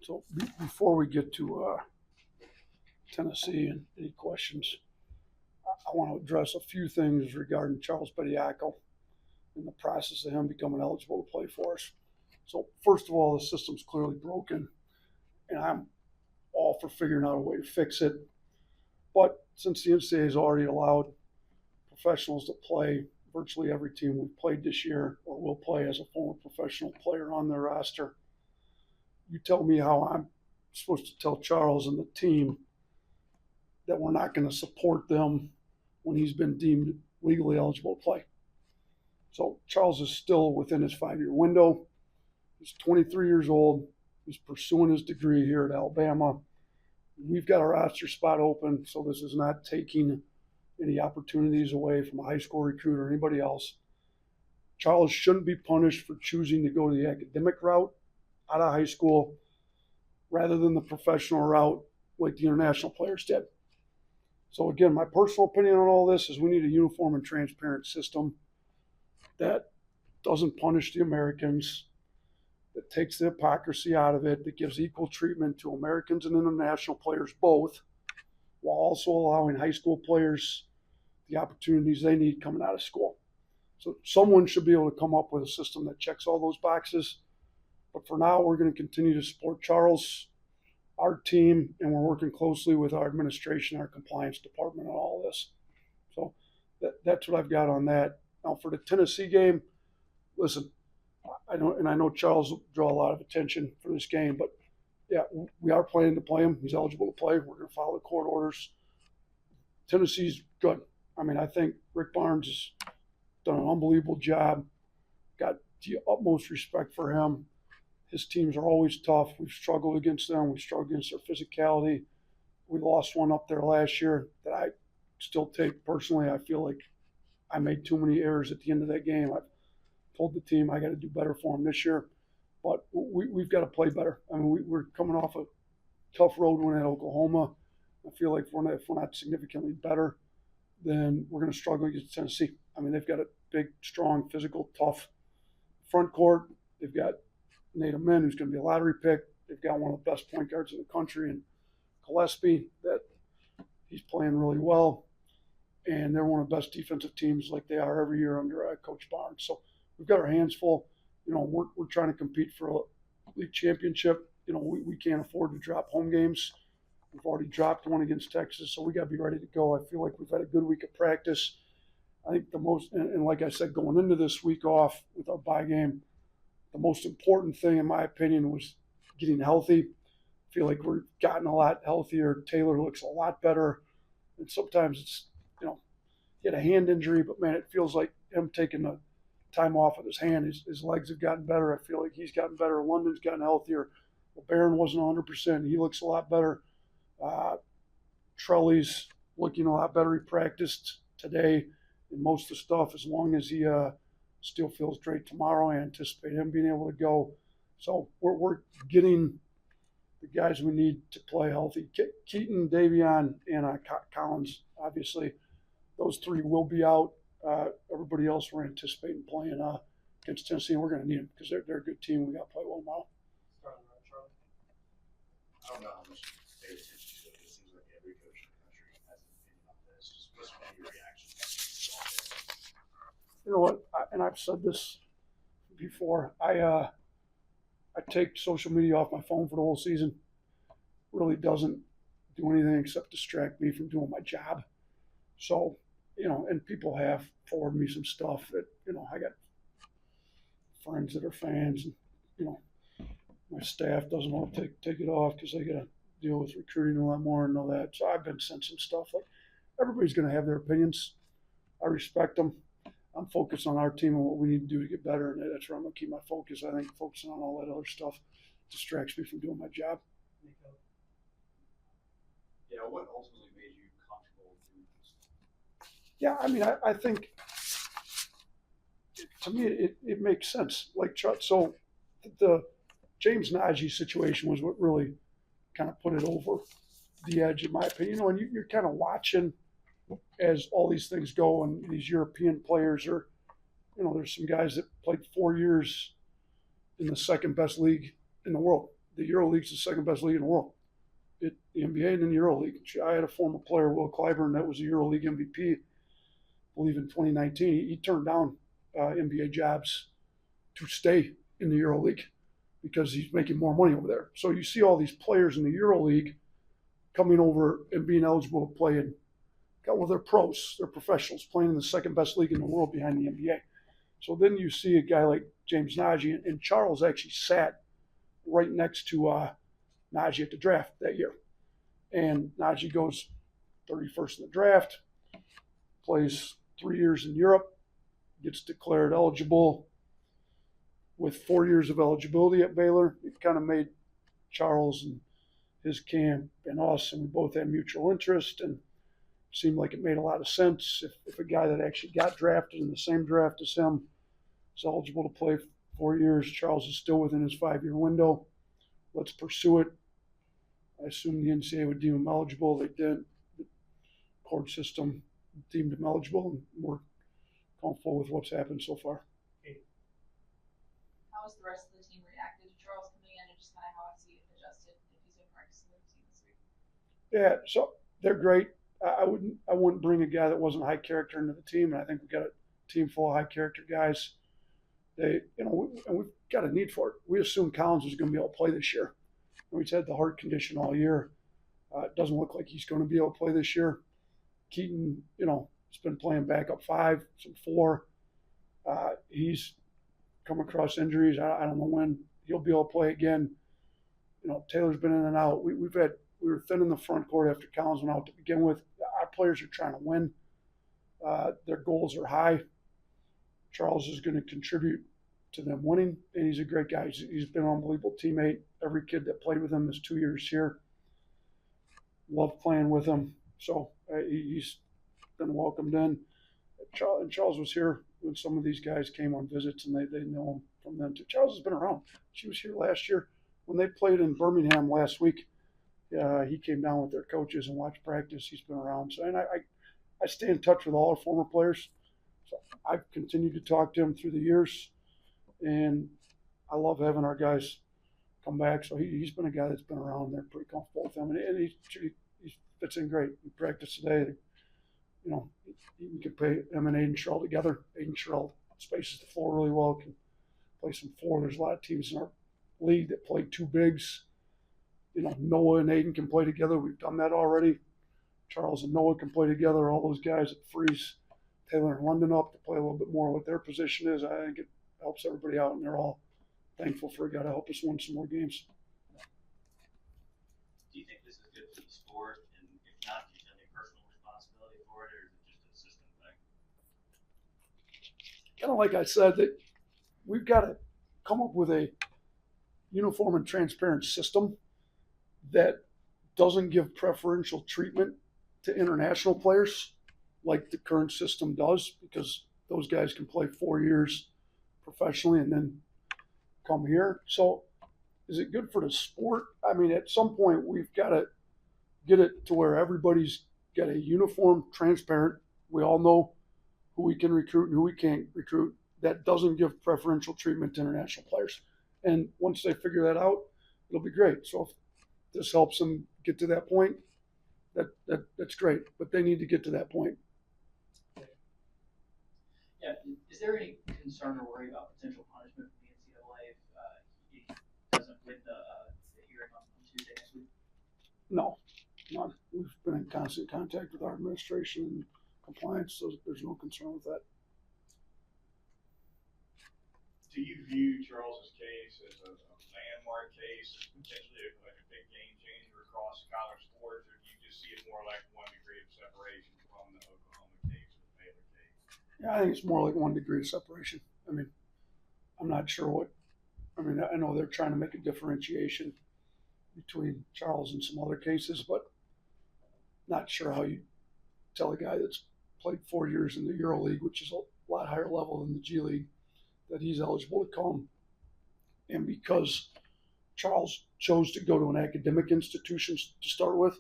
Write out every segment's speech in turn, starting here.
So before we get to Tennessee and any questions, I want to address a few things regarding Charles Bediako and the process of him becoming eligible to play for us. So first of all, the system's clearly broken, and I'm all for figuring out a way to fix it. But since the NCAA has already allowed professionals to play virtually every team we've played this year or will play as a former professional player on their roster, you tell me how I'm supposed to tell Charles and the team that we're not going to support them when he's been deemed legally eligible to play. So Charles is still within his 5-year window. He's 23 years old. He's pursuing his degree here at Alabama. We've got a roster spot open, so this is not taking any opportunities away from a high school recruit or anybody else. Charles shouldn't be punished for choosing to go the academic route out of high school rather than the professional route like the international players did. So again, my personal opinion on all this is we need a uniform and transparent system that doesn't punish the Americans, that takes the hypocrisy out of it, that gives equal treatment to Americans and international players both, while also allowing high school players the opportunities they need coming out of school. So someone should be able to come up with a system that checks all those boxes. But for now, we're going to continue to support Charles, our team, and we're working closely with our administration, our compliance department on all this. So that's what I've got on that. Now for the Tennessee game, listen, I know Charles will draw a lot of attention for this game, but yeah, we are planning to play him. He's eligible to play. We're going to follow the court orders. Tennessee's good. I mean, I think Rick Barnes has done an unbelievable job. Got the utmost respect for him. His teams are always tough. We've struggled against them. We struggled against their physicality. We lost one up there last year that I still take personally. I feel like I made too many errors at the end of that game. I've told the team I got to do better for them this year. But we've got to play better. I mean, we're coming off a tough road win at Oklahoma. I feel like if we're not significantly better, then we're going to struggle against Tennessee. I mean, they've got a big, strong, physical, tough front court. They've got Nate Amin, who's going to be a lottery pick. They've got one of the best point guards in the country in Gillespie that he's playing really well. And they're one of the best defensive teams like they are every year under Coach Barnes. So we've got our hands full. You know, we're trying to compete for a league championship. You know, we can't afford to drop home games. We've already dropped one against Texas, so we got to be ready to go. I feel like we've had a good week of practice. I think the most, and like I said, going into this week off with our bye game, the most important thing, in my opinion, was getting healthy. I feel like we're gotten a lot healthier. Taylor looks a lot better. And sometimes it's, you know, he had a hand injury, but man, it feels like him taking the time off of his hand. His legs have gotten better. I feel like he's gotten better. London's gotten healthier. Barron wasn't 100%. He looks a lot better. Trelly's looking a lot better. He practiced today and most of the stuff. As long as he still feels great tomorrow, I anticipate him being able to go. So we're getting the guys we need to play healthy. Keaton, Davion, and Collins, obviously, those three will be out. Everybody else we're anticipating playing against Tennessee, and we're going to need them because they're a good team. We got to play well tomorrow. I don't know how much they pay attention to it. It seems like every coach in the country has an opinion on this. Just what's your reaction to this? You know what? And I've said this before. I take social media off my phone for the whole season. Really doesn't do anything except distract me from doing my job. So, you know, and people have forwarded me some stuff that, you know, I got friends that are fans, and, you know, my staff doesn't want to take it off because they got to deal with recruiting a lot more and all that. So I've been sent some stuff. Like, everybody's going to have their opinions. I respect them. I'm focused on our team and what we need to do to get better, and that's where I'm going to keep my focus. I think focusing on all that other stuff distracts me from doing my job. Yeah, what ultimately made you comfortable doing this? Yeah, I mean, I think to me it makes sense. Like, so the James Najee situation was what really kind of put it over the edge, in my opinion. You know, and you're kind of watching as all these things go, and these European players are, you know, there's some guys that played 4 years in the second best league in the world. the EuroLeague's the second best league in the world. The NBA and then the EuroLeague. I had a former player, Will Clyburn, that was the EuroLeague MVP, I believe in 2019. He turned down NBA jobs to stay in the EuroLeague because he's making more money over there. So you see all these players in the EuroLeague coming over and being eligible to play in. Well, they're pros, they're professionals playing in the second best league in the world behind the NBA. So then you see a guy like James Nagy, and Charles actually sat right next to Nagy at the draft that year. And Nagy goes 31st in the draft, plays 3 years in Europe, gets declared eligible with 4 years of eligibility at Baylor. It kind of made Charles and his camp and us, and we both had mutual interest, and it seemed like it made a lot of sense. If a guy that actually got drafted in the same draft as him is eligible to play 4 years, Charles is still within his 5-year window. Let's pursue it. I assumed the NCAA would deem him eligible. They did. The court system deemed him eligible, and we're comfortable with what's happened so far. How has the rest of the team reacted to Charles coming in, and just kind of how has he adjusted if he's been practicing with the team this week? Yeah, so they're great. I wouldn't bring a guy that wasn't high character into the team, and I think we've got a team full of high character guys. And we've got a need for it. We assumed Collins was going to be able to play this year. He's had the heart condition all year. It doesn't look like he's going to be able to play this year. Keaton, has been playing backup 5, some 4. He's come across injuries. I don't know when he'll be able to play again. Taylor's been in and out. We were thin in the front court after Collins went out to begin with. Our players are trying to win. Their goals are high. Charles is going to contribute to them winning, and he's a great guy. He's been an unbelievable teammate. Every kid that played with him is 2 years here. Love playing with him. So he's been welcomed in. And Charles was here when some of these guys came on visits, and they know him from them too. Charles has been around. She was here last year when they played in Birmingham last week. He came down with their coaches and watched practice. He's been around. So, and I stay in touch with all our former players. So I've continued to talk to him through the years, and I love having our guys come back. So he's been a guy that's been around. They're pretty comfortable with him, and he fits in great. We practiced today. We could play him and Aiden Sherrill together. Aiden Sherrill spaces the floor really well, can play some 4. There's a lot of teams in our league that play 2 bigs. Noah and Aiden can play together. We've done that already. Charles and Noah can play together. All those guys that frees Taylor and London up to play a little bit more what their position is. I think it helps everybody out, and they're all thankful for a guy to help us win some more games. Do you think this is good for the sport? And if not, do you have any personal responsibility for it, or is it just a system thing? Kind of like I said, that we've got to come up with a uniform and transparent system that doesn't give preferential treatment to international players like the current system does, because those guys can play 4 years professionally and then come here. So is it good for the sport? I mean, at some point we've got to get it to where everybody's got a uniform, transparent. We all know who we can recruit and who we can't recruit. That doesn't give preferential treatment to international players. And once they figure that out, it'll be great. So if this helps them get to that point, that's great. But they need to get to that point. Yeah. Is there any concern or worry about potential punishment from the NCAA if he doesn't win the hearing on Tuesday next week? No, none. We've been in constant contact with our administration and compliance, so there's no concern with that. Do you view Charles's case as a landmark case, as potentially like a big game changer across college sports, or do you just see it more like 1 degree of separation from the Oklahoma case or the Baylor case? Yeah, I think it's more like 1 degree of separation. I mean, I'm not sure I know they're trying to make a differentiation between Charles and some other cases, but not sure how you tell a guy that's played 4 years in the EuroLeague, which is a lot higher level than the G League, that he's eligible to come. And because Charles chose to go to an academic institution to start with,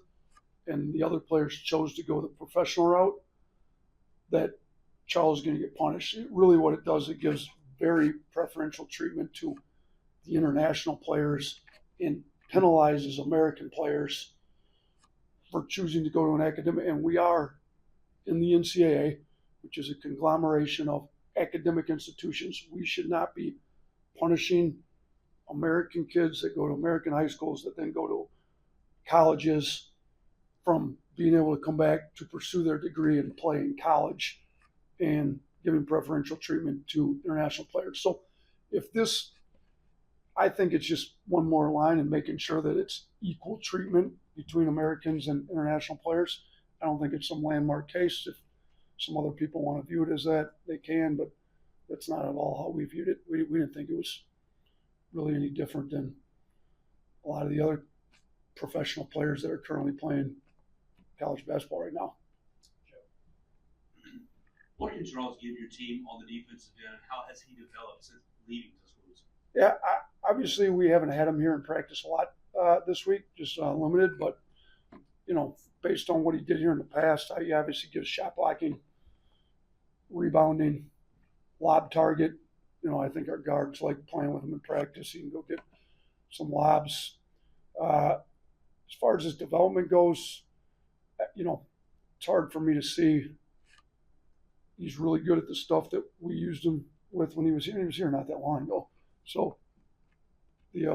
and the other players chose to go the professional route, that Charles is going to get punished. Really what it does, it gives very preferential treatment to the international players and penalizes American players for choosing to go to an academic, and we are in the NCAA, which is a conglomeration of academic institutions. We should not be punishing American kids that go to American high schools that then go to colleges from being able to come back to pursue their degree and play in college and giving preferential treatment to international players. So if this, I think it's just one more line in making sure that it's equal treatment between Americans and international players. I don't think it's some landmark case. If some other people want to view it as that, they can, but that's not at all how we viewed it. We didn't think it was really any different than a lot of the other professional players that are currently playing college basketball right now. What can Charles give your team on the defensive end? How has he developed since leaving Tuscaloosa? Yeah, obviously we haven't had him here in practice a lot this week, just limited. But based on what he did here in the past, he obviously gives shot blocking, rebounding, lob target. I think our guards like playing with him in practice. He can go get some lobs. As far as his development goes, it's hard for me to see. He's really good at the stuff that we used him with when he was here. He was here not that long ago. So, he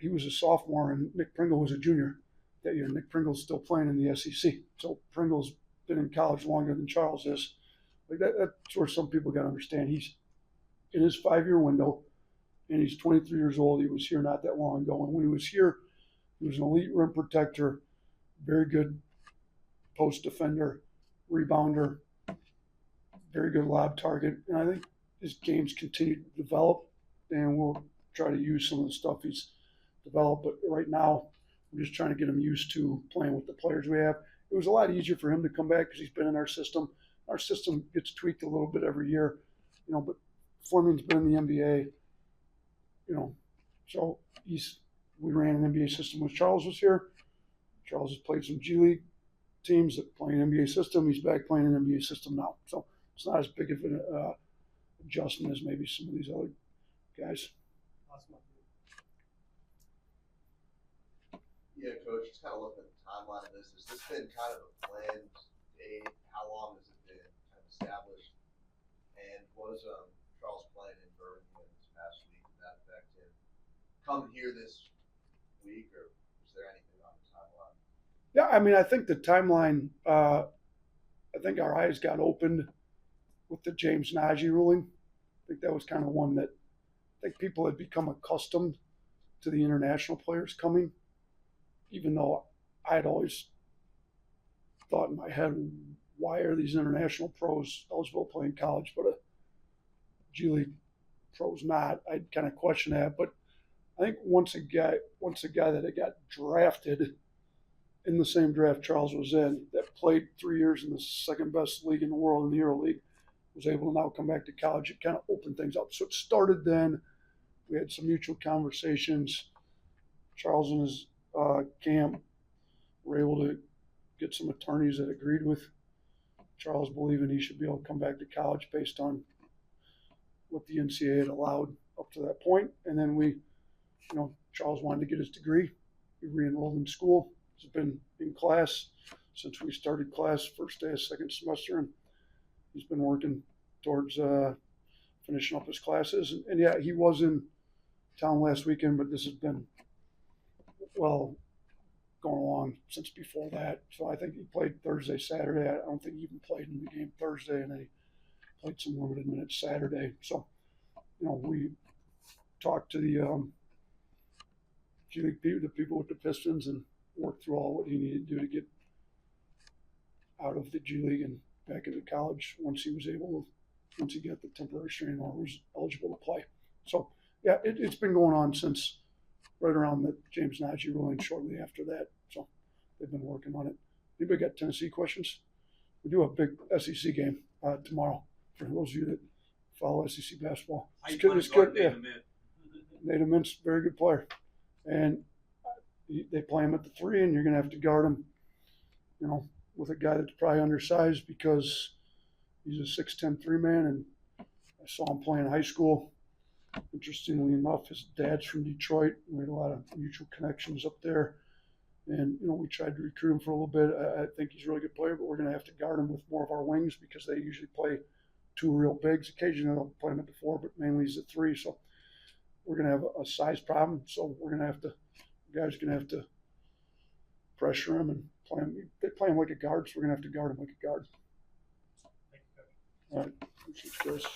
was a sophomore and Nick Pringle was a junior that year. Nick Pringle's still playing in the SEC. So Pringle's been in college longer than Charles is. That's where some people got to understand. He's in his 5-year window, and he's 23 years old. He was here not that long ago. And when he was here, he was an elite rim protector, very good post defender, rebounder, very good lob target. And I think his game's continued to develop, and we'll try to use some of the stuff he's developed. But right now, we're just trying to get him used to playing with the players we have. It was a lot easier for him to come back because he's been in our system. Our system gets tweaked a little bit every year, but Fleming's been in the NBA, so we ran an NBA system when Charles was here. Charles has played some G League teams that play an NBA system. He's back playing an NBA system now. So it's not as big of an adjustment as maybe some of these other guys. Yeah, Coach, just kind of looking at the timeline of this. Has this been kind of a planned date? How long has it been kind of established? And was Charles playing in Birmingham this past week? Did that affect him coming here this week, or is there anything on the timeline? Yeah, I think the timeline, I think our eyes got opened with the James Najee ruling. I think that was kind of one that I think people had become accustomed to the international players coming, even though I had always thought in my head, why are these international pros eligible to play in college, but a G League pro's not? I'd kind of question that. But I think once a guy that had got drafted in the same draft Charles was in, that played 3 years in the second best league in the world in the EuroLeague, was able to now come back to college, it kind of opened things up. So it started then. We had some mutual conversations. Charles and his camp were able to get some attorneys that agreed with Charles believing he should be able to come back to college based on what the NCAA had allowed up to that point. And then Charles wanted to get his degree. He re-enrolled in school. He's been in class since we started class, first day of second semester, and he's been working towards finishing up his classes. And yeah, he was in town last weekend, but this has been, going along since before that. So I think he played Thursday, Saturday. I don't think he even played in the game Thursday, and then he played some limited minutes Saturday. So, we talked to the G League people, the people with the Pistons, and worked through all what he needed to do to get out of the G League and back into college once he got the temporary restraining order, was eligible to play. So, yeah, it's been going on since right around the James Najee ruling, shortly after that. So they've been working on it. Anybody got Tennessee questions? We do have a big SEC game tomorrow for those of you that follow SEC basketball. How you plan to guard Nathan Mint? Nathan Mint's a very good player. And they play him at the 3, and you're going to have to guard him, with a guy that's probably undersized because he's a 6'10" 3-man, and I saw him play in high school. Interestingly enough, his dad's from Detroit. We had a lot of mutual connections up there. And, we tried to recruit him for a little bit. I think he's a really good player, but we're going to have to guard him with more of our wings because they usually play two real bigs. Occasionally they'll play him at the 4, but mainly he's at 3. So we're going to have a size problem. So we're going to have to, the guys are going to have to pressure him and play him. They play him like a guard, so we're going to have to guard him like a guard. Thank you, Coach. All right. Thanks, guys.